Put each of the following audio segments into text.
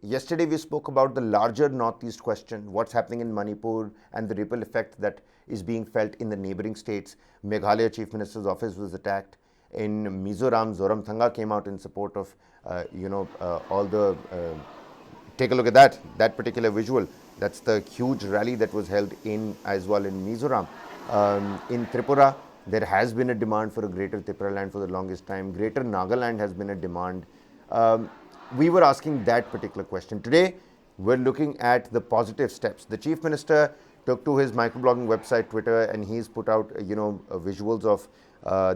yesterday we spoke about the larger Northeast question, what's happening in Manipur and the ripple effect that is being felt in the neighboring states. Meghalaya Chief Minister's office was attacked. In Mizoram, Zoramthanga came out in support of, all the take a look at that particular visual. That's the huge rally that was held in as well in Mizoram. In Tripura, there has been a demand for a greater Tripura land for the longest time. Greater Nagaland has been a demand. We were asking that particular question. Today, we're looking at the positive steps. The Chief Minister took to his microblogging website, Twitter, and he's put out, visuals of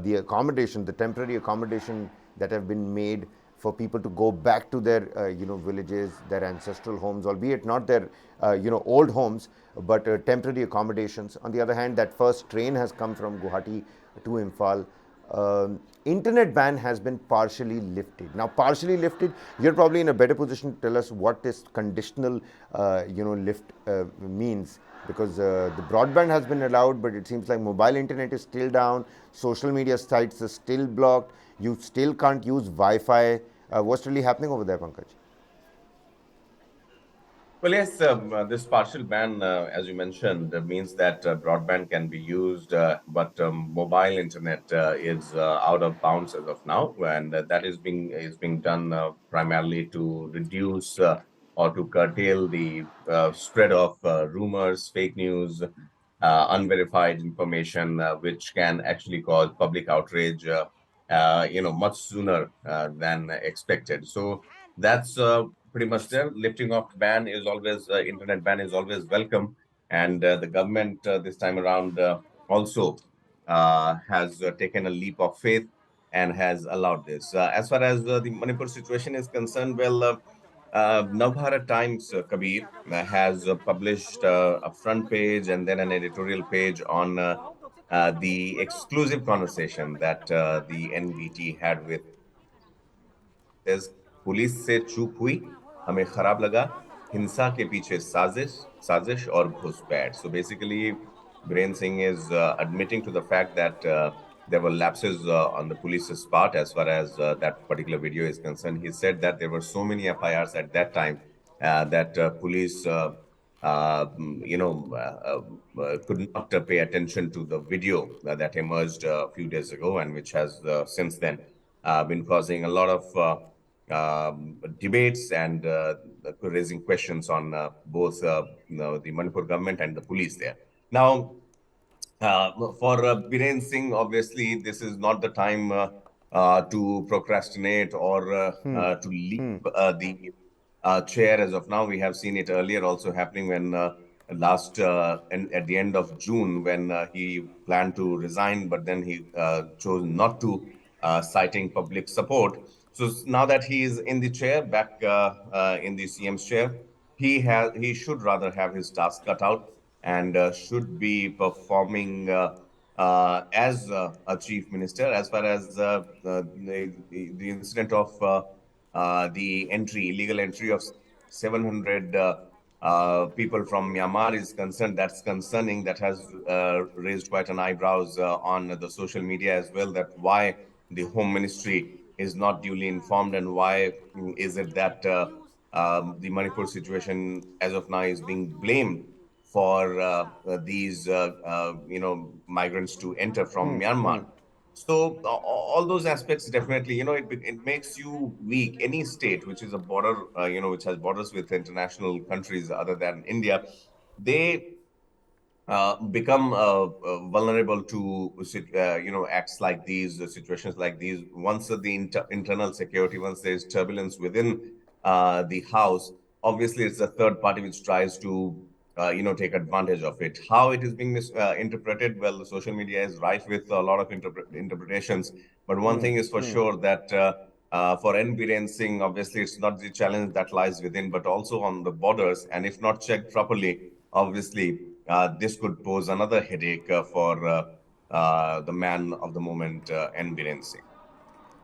the accommodation, the temporary accommodation that have been made for people to go back to their, villages, their ancestral homes, albeit not their, old homes, but temporary accommodations. On the other hand, that first train has come from Guwahati to Imphal. Internet ban has been partially lifted. Now, partially lifted, you're probably in a better position to tell us what this conditional, lift means, because the broadband has been allowed, but it seems like mobile internet is still down, social media sites are still blocked, you still can't use Wi-Fi. What's really happening over there, Pankaj? Well, yes, this partial ban, as you mentioned, means that broadband can be used, but mobile internet is out of bounds as of now, and that is being done primarily to reduce or to curtail the spread of rumors, fake news, unverified information, which can actually cause public outrage, much sooner than expected. So that's pretty much there. Lifting of ban is always internet ban is always welcome, and the government this time around also has taken a leap of faith and has allowed this. As far as the Manipur situation is concerned, well, Navbharat Times, Kabir, has published a front page and then an editorial page on the exclusive conversation that the NBT had with says police से चूक हुई हमें खराब लगा हिंसा के पीछे साजिश और घुसपैठ. So basically Biren Singh is admitting to the fact that there were lapses on the police's part as far as that particular video is concerned. He said that there were so many FIRs at that time that police could not pay attention to the video that emerged a few days ago, and which has since then been causing a lot of debates and raising questions on both the Manipur government and the police there. Now, for Biren Singh, obviously, this is not the time to procrastinate or to leave the chair as of now. We have seen it earlier also happening when at the end of June, when he planned to resign, but then he chose not to, citing public support. So now that he is in the chair, back in the CM's chair, he should rather have his task cut out and should be performing as a chief minister. As far as the incident of the illegal entry of 700 people from Myanmar is concerned, that's concerning. That has raised quite an eyebrows on the social media as well, that why the Home Ministry is not duly informed, and why is it that the Manipur situation as of now is being blamed for these migrants to enter from Myanmar. So all those aspects definitely, it makes you weak. Any state which is a border, which has borders with international countries other than India, they become vulnerable to acts like these, situations like these. Once the internal security, once there is turbulence within the house, obviously it's a third party which tries to take advantage of it. How it is being interpreted, well, the social media is rife with a lot of interpretations. But one thing is for sure, that for Biren Singh, obviously it's not the challenge that lies within, but also on the borders. And if not checked properly, obviously this could pose another headache for the man of the moment, Biren Singh.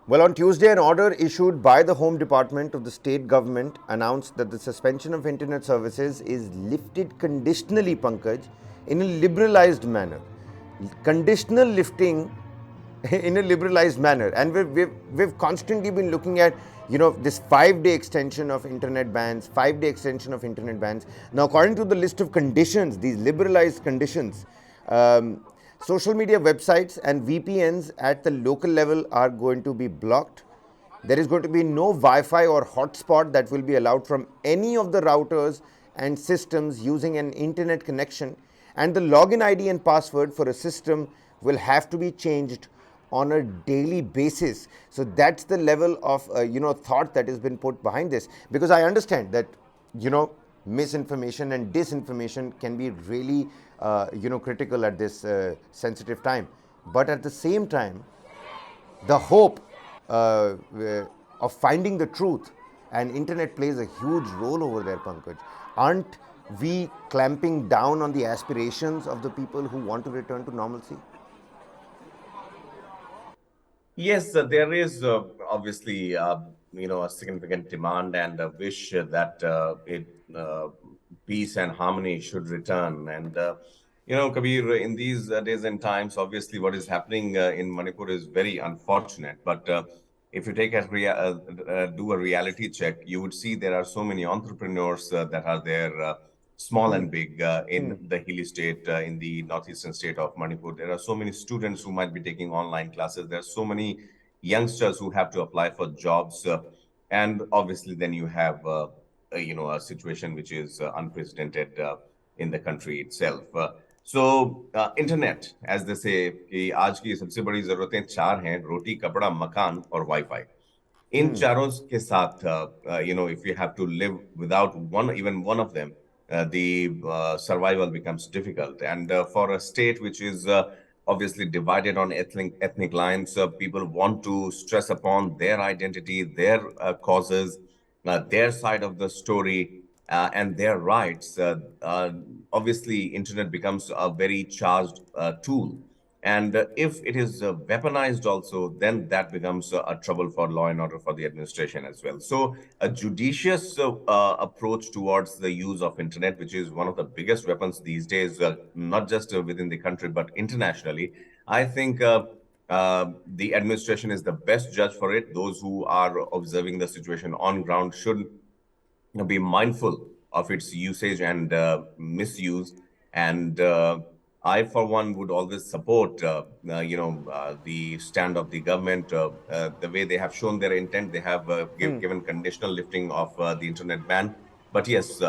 Well, on Tuesday, an order issued by the Home Department of the state government announced that the suspension of internet services is lifted conditionally, Pankaj, in a liberalized manner. Conditional lifting in a liberalized manner. And we've constantly been looking at, this 5-day extension of internet bans, 5-day extension of internet bans. Now, according to the list of conditions, these liberalized conditions, social media websites and VPNs at the local level are going to be blocked. There is going to be no Wi-Fi or hotspot that will be allowed from any of the routers and systems using an internet connection, and the login ID and password for a system will have to be changed on a daily basis. So that's the level of thought that has been put behind this, because I understand that misinformation and disinformation can be really critical at this sensitive time, but at the same time the hope of finding the truth, and internet plays a huge role over there, Pankaj. Aren't we clamping down on the aspirations of the people who want to return to normalcy? Yes, there is obviously a significant demand and a wish that peace and harmony should return. And Kabir, in these days and times, obviously what is happening in Manipur is very unfortunate. But if you take do a reality check, you would see there are so many entrepreneurs that are there. Small and big in the hilly state, in the northeastern state of Manipur. There are so many students who might be taking online classes. There are so many youngsters who have to apply for jobs. And obviously, then you have a situation which is unprecedented in the country itself. Internet, as they say, कि आज की सबसे बड़ी जरूरतें चार हैं, रोटी, कपड़ा, मकान और wifi. In charos ke saath, if you have to live without even one of them, the survival becomes difficult. And for a state which is obviously divided on ethnic lines, people want to stress upon their identity, their causes, their side of the story, and their rights. Obviously, internet becomes a very charged tool. And if it is weaponized also, then that becomes a trouble for law and order for the administration as well. So a judicious approach towards the use of internet, which is one of the biggest weapons these days, not just within the country, but internationally, I think the administration is the best judge for it. Those who are observing the situation on ground should be mindful of its usage and misuse. And I, for one, would always support, the stand of the government. The way they have shown their intent, they have given conditional lifting of the internet ban. But yes,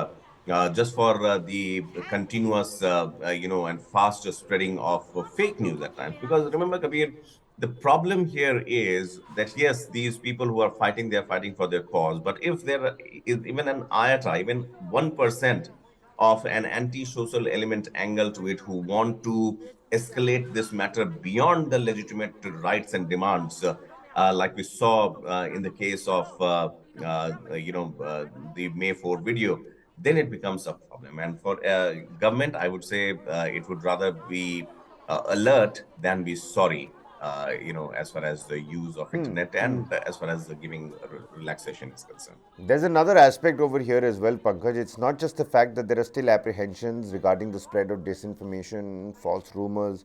just for the continuous, and fast spreading of fake news at times. Because remember, Kabir, the problem here is that yes, these people who are fighting, they're fighting for their cause. But if there is even an iota, even 1% of an anti-social element angle to it, who want to escalate this matter beyond the legitimate rights and demands, like we saw in the case of the May 4 video, then it becomes a problem. And for government, I would say it would rather be alert than be sorry, as far as the use of internet and as far as the giving relaxation is concerned. There's another aspect over here as well, Pankaj. It's not just the fact that there are still apprehensions regarding the spread of disinformation, false rumors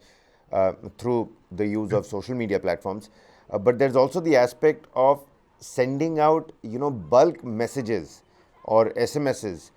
through the use of social media platforms, but there's also the aspect of sending out, bulk messages or SMSs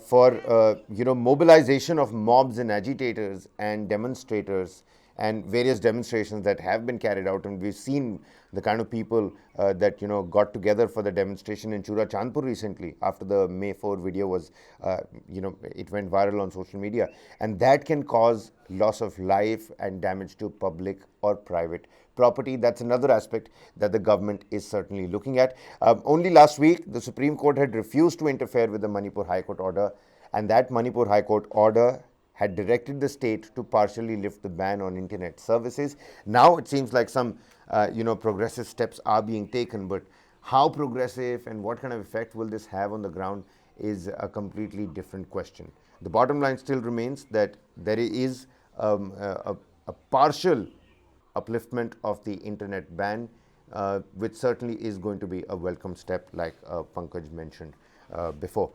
for mobilization of mobs and agitators and demonstrators, and various demonstrations that have been carried out. And we've seen the kind of people that got together for the demonstration in Chura Chandpur recently after the May 4 video was it went viral on social media, and that can cause loss of life and damage to public or private property. That's another aspect that the government is certainly looking at. Only last week, the Supreme Court had refused to interfere with the Manipur High Court order, and that Manipur High Court order had directed the state to partially lift the ban on internet services. Now it seems like some progressive steps are being taken, but how progressive and what kind of effect will this have on the ground is a completely different question. The bottom line still remains that there is a partial upliftment of the internet ban, which certainly is going to be a welcome step, like Pankaj mentioned before.